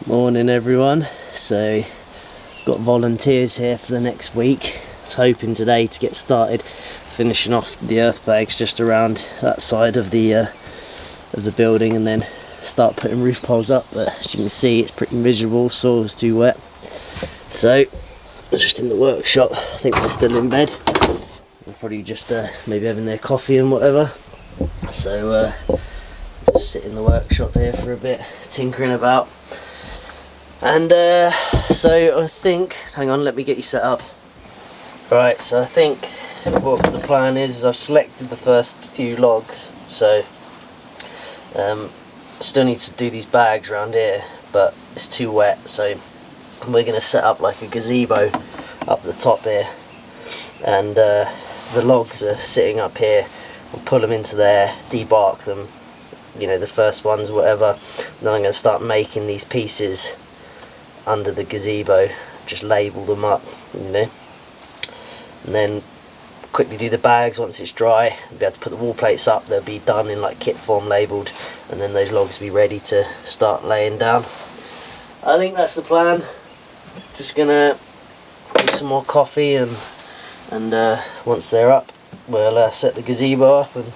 Morning everyone. So got volunteers here for the next week. I was hoping today to get started finishing off the earth bags just around that side of the building and then start putting roof poles up, but as you can see it's pretty miserable, soil's too wet. So I'm just in the workshop. I think they're still in bed. They're probably just maybe having their coffee and whatever. So just sit in the workshop here for a bit, tinkering about. And so I think, hang on, let me get you set up. Right, so I think what the plan is I've selected the first few logs, so still need to do these bags around here, but it's too wet, so we're going to set up like a gazebo up the top here, and the logs are sitting up here. We'll pull them into there, debark them, you know, the first ones, whatever. Then I'm going to start making these pieces under the gazebo, just label them up, you know, and then quickly do the bags once it's dry. I'll be able to put the wall plates up, they'll be done in like kit form, labelled, and then those logs will be ready to start laying down. I think that's the plan. Just gonna make some more coffee and once they're up we'll set the gazebo up and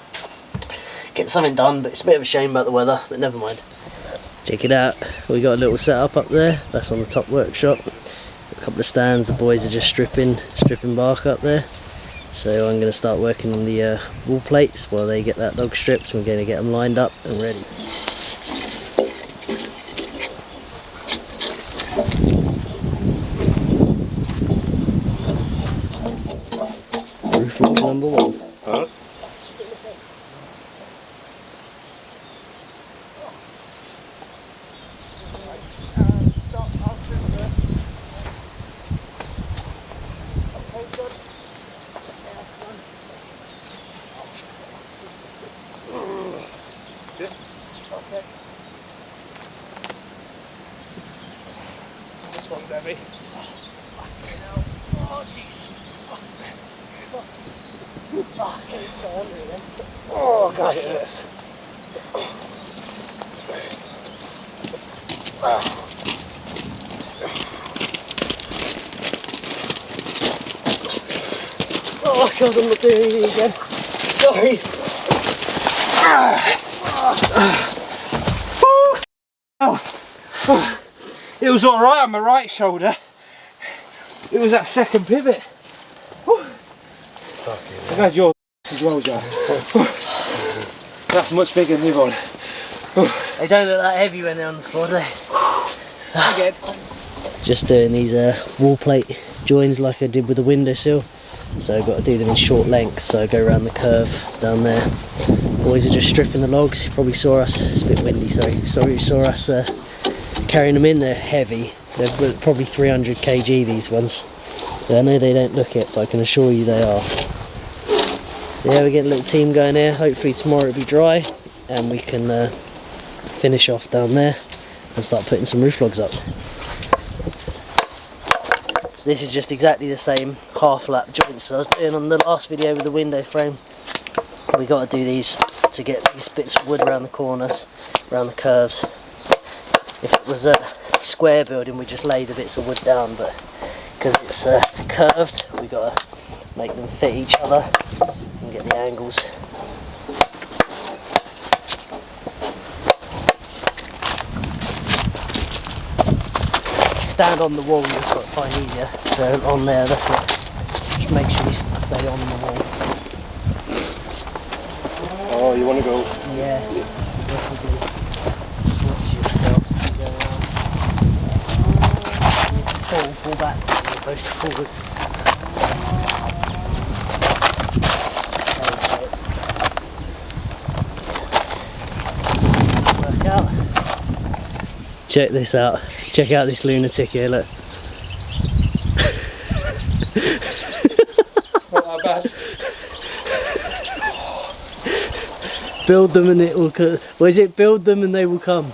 get something done, but it's a bit of a shame about the weather, but never mind. Check it out, we got a little setup up there, that's on the top workshop. A couple of stands, the boys are just stripping bark up there. So I'm going to start working on the wall plates while they get that log stripped. We're going to get them lined up and ready. Roof log number 1. Huh? This one's heavy. Oh, Jesus. Oh, get it so under again. Oh, God, it hurts. Oh, God, I'm not doing it again. Sorry. It was alright on my right shoulder. It was that second pivot. I've had yours as well, Joe. That's much bigger than the other one. They don't look that heavy when they're on the floor, do they? Again. Just doing these wall plate joins like I did with the windowsill. So I've got to do them in short lengths, so I go around the curve down there. Boys are just stripping the logs. You probably saw us, it's a bit windy, sorry you saw us carrying them in. They're heavy, they're probably 300 kg these ones. I know they don't look it, but I can assure you they are. Yeah, we're getting a little team going here. Hopefully tomorrow it'll be dry and we can finish off down there and start putting some roof logs up. This is just exactly the same half lap joints I was doing on the last video with the window frame. We got to do these to get these bits of wood around the corners, around the curves. If it was a square building we just lay the bits of wood down, but because it's curved we got to make them fit each other and get the angles. Stand on the wall, you'll sort of find easier. So on there, that's it. Just make sure you stay on the wall. Oh, you want to go? Yeah. Watch yourself. Fall back as opposed to forward. Work out. Check this out. Check out this lunatic here, look. Not that bad. Build them and it will come. Or is it build them and they will come?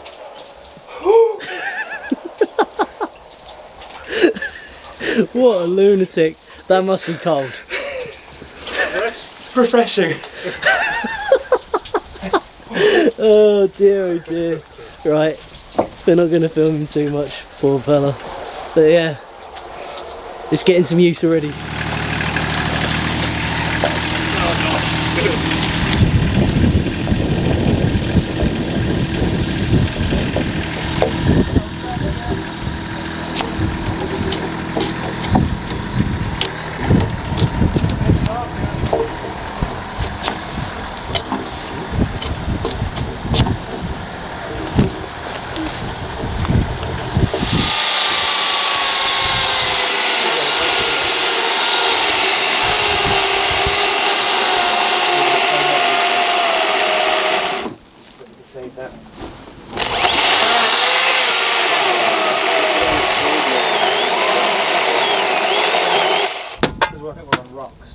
What a lunatic. That must be cold. Refreshing. Oh dear, oh dear. Right. We're not going to film him too much, poor fella. But yeah, it's getting some use already. Save that. Because I think we're on rocks.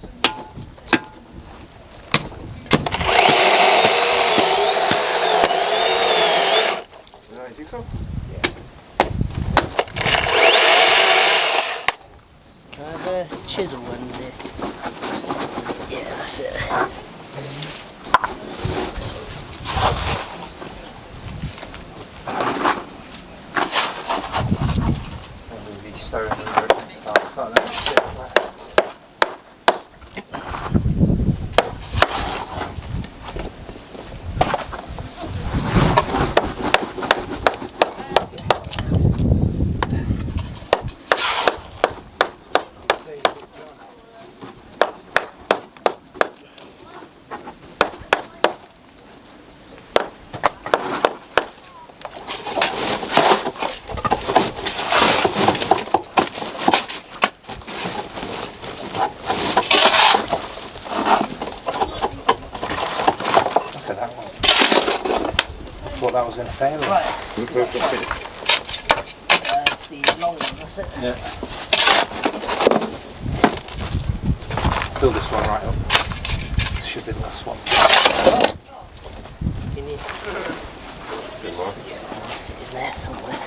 You think so? Yeah. Can I have a chisel one there? Yeah, that's it. This one. Stone under it and stuff like that. Thought that was going to fail. Right. That's the long one, that's it. Yeah. Fill this one right up. This should be the last one. Can you? Good one. It's in there somewhere.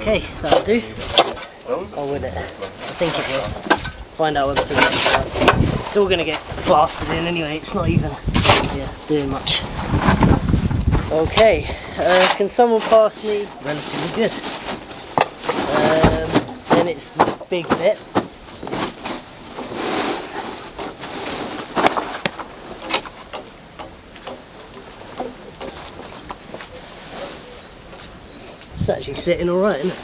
Okay, that'll do. I'll win it. I think it will. Find out what's doing it. It's all going to get plastered in anyway, it's not even doing much. Okay, can someone pass me? Relatively good. Then it's the big bit. It's actually sitting alright, isn't it?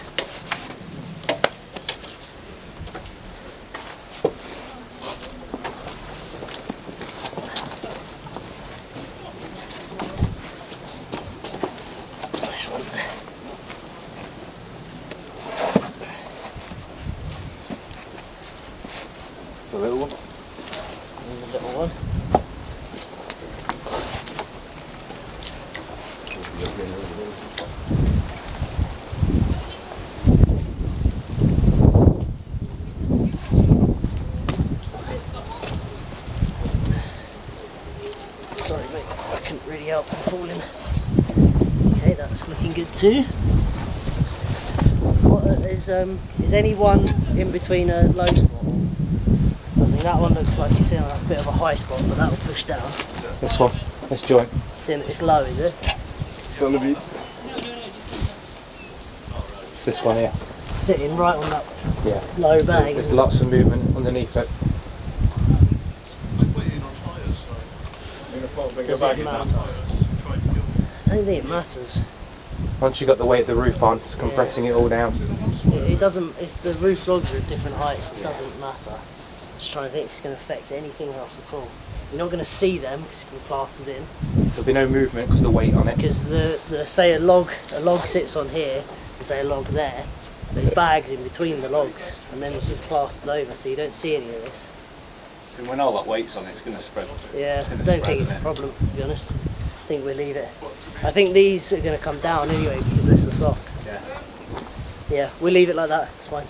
This one. The little one. And the little one. Sorry mate, I couldn't really help falling. Okay, that's looking good too. What is anyone in between a low spot or something? That one looks like it's in a bit of a high spot, but that'll push down. This one, this joint. It's low, is it? Gonna be this one here. Sitting right on that Yeah. low bag. There's lots of movement underneath it. Does it matter? I don't think it matters. Once you got the weight of the roof on, it's compressing it all down. It doesn't, if the roof logs are at different heights, it doesn't matter. Just trying to think if it's going to affect anything else at all. You're not going to see them because it's been plastered in. There'll be no movement because of the weight on it. Because say a log sits on here and say a log there, there's bags in between the logs and then this is plastered over so you don't see any of this. And when all that weight's on it, it's going to spread. Yeah, I don't think it's a problem to be honest. I think we'll leave it. I think these are going to come down anyway because they're so soft. Yeah. Yeah, we'll leave it like that, it's fine.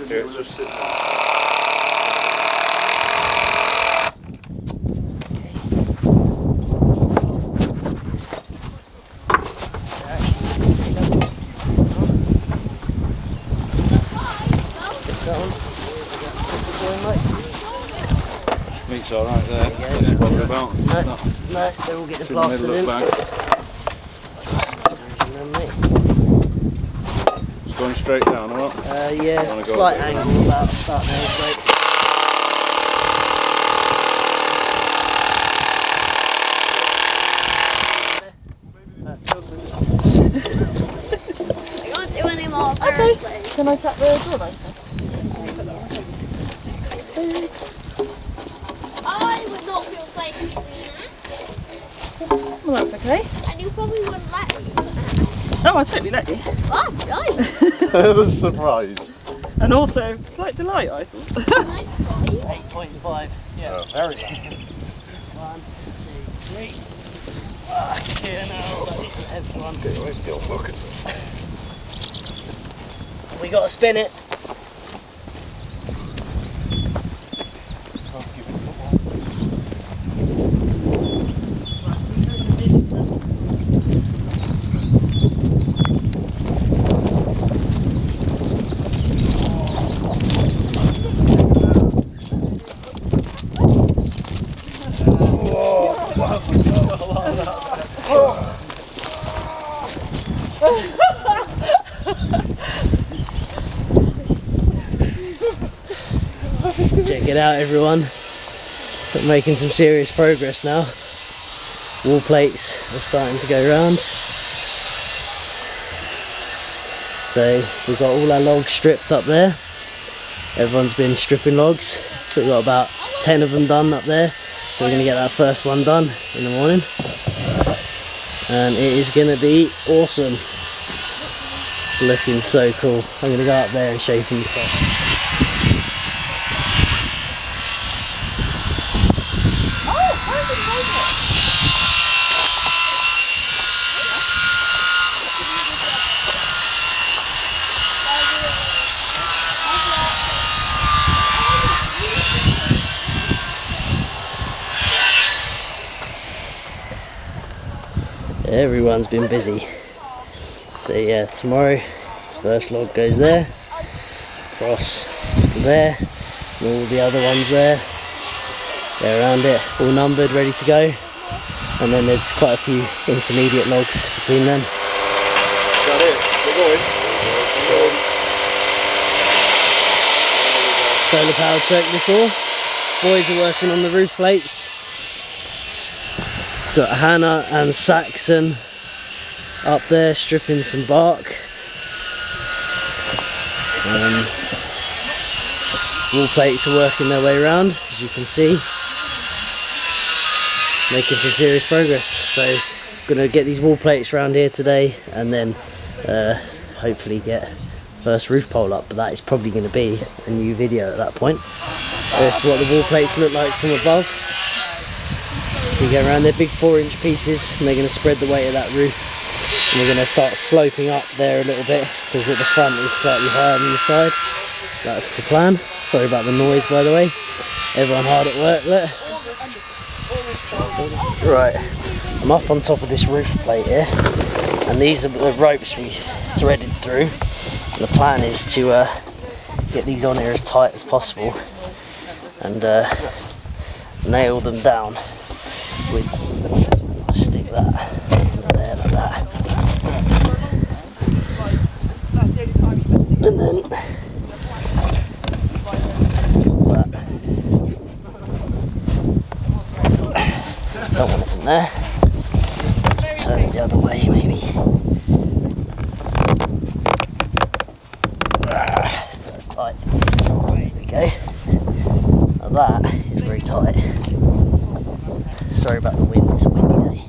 Yeah, just sit there. Meat's alright there. That's what we're about. No, they're all getting plastered in. It's going straight down, or what? Yeah, slight angle about there, great. I can't do any more. Okay. Can I tap the door open? I would not feel safe using that. Well, that's okay. And you probably wouldn't let me. Oh, I totally let you. Oh, right. That was a surprise. And also, slight delight, I thought. 8.5. Yeah, very good. 1, 2, 3. Yeah, no, everyone. Still fucking. We got to spin it. Check it out, everyone. We're making some serious progress now. Wall plates are starting to go round. So we've got all our logs stripped up there. Everyone's been stripping logs. So we've got about 10 of them done up there. So we're going to get that first one done in the morning. And it is going to be awesome. Looking so cool. I'm going to go up there and show you some stuff. Everyone's been busy. So yeah, tomorrow first log goes there, across to there, and all the other ones there. They're around it, all numbered, ready to go. And then there's quite a few intermediate logs between them. Got it. We're going. Solar powered circular saw. Boys are working on the roof plates. Got Hannah and Saxon up there stripping some bark. Wall plates are working their way around, as you can see. Making some serious progress. So I'm gonna get these wall plates around here today and then hopefully get first roof pole up, but that is probably going to be a new video at that point. That's what the wall plates look like from above. You go around, they're big 4-inch pieces, and they're going to spread the weight of that roof. And we're going to start sloping up there a little bit, because at the front is slightly higher than the side. That's the plan. Sorry about the noise, by the way. Everyone hard at work, look. Right, I'm up on top of this roof plate here, and these are the ropes we threaded through. And the plan is to get these on here as tight as possible and nail them down with, stick that under there like that, and then don't want it in there. Turn it the other way, maybe. That's tight. There we go. Now that is very tight. Sorry about the wind, it's a windy day.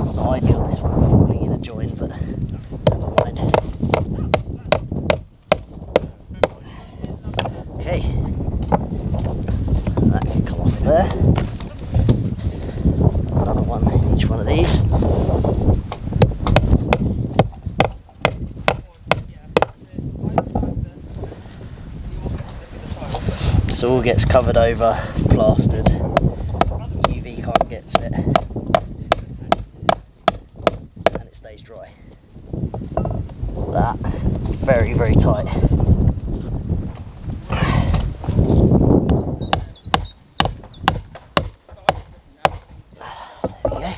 It's not ideal, this one falling in a joint, but never mind. Okay, that can come off there. Another one in each one of these. So all gets covered over, plastered. UV can't get to it, and it stays dry. That is very, very tight. There we go.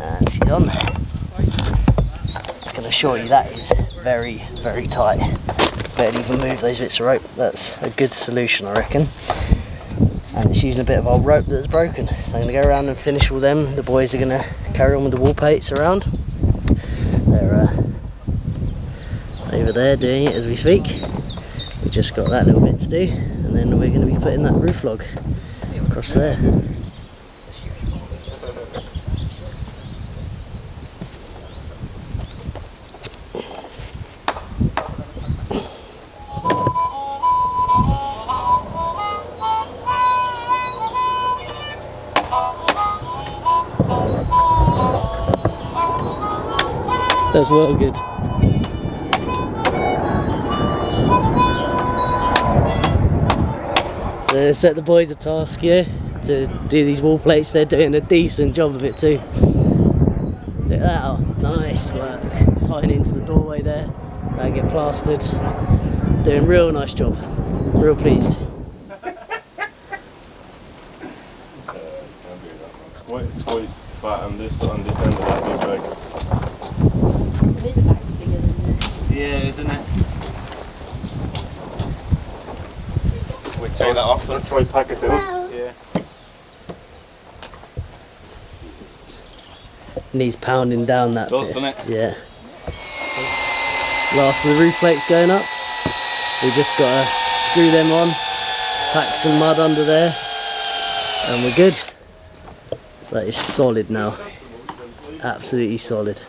And she's on. I can assure you that is very, very tight. Barely even move those bits of rope. That's a good solution, I reckon. And it's using a bit of old rope that's broken. So I'm going to go around and finish all them. The boys are going to carry on with the wall plates around. They're over there doing it as we speak. We've just got that little bit to do, and then we're going to be putting that roof log across there. That's well good. So set the boys a task here to do these wall plates. They're doing a decent job of it too. Look at that, oh, nice work. Tying into the doorway there. They get plastered. Doing a real nice job. Real pleased. It's quite fat on this end of that big bag. Yeah, isn't it? We take that off and Try pack it in. yeah. Needs pounding down that bit. Doesn't it? Yeah. Last of the roof plates going up. We just got to screw them on, pack some mud under there, and we're good. That is solid now. Absolutely solid.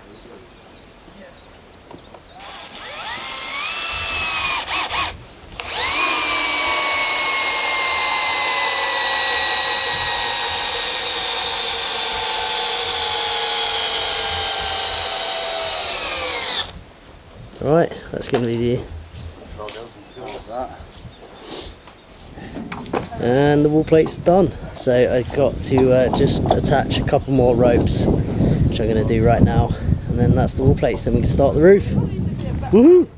Right, that's going to be the... And the wall plate's done. So I've got to just attach a couple more ropes, which I'm going to do right now. And then that's the wall plates, then we can start the roof. Woohoo!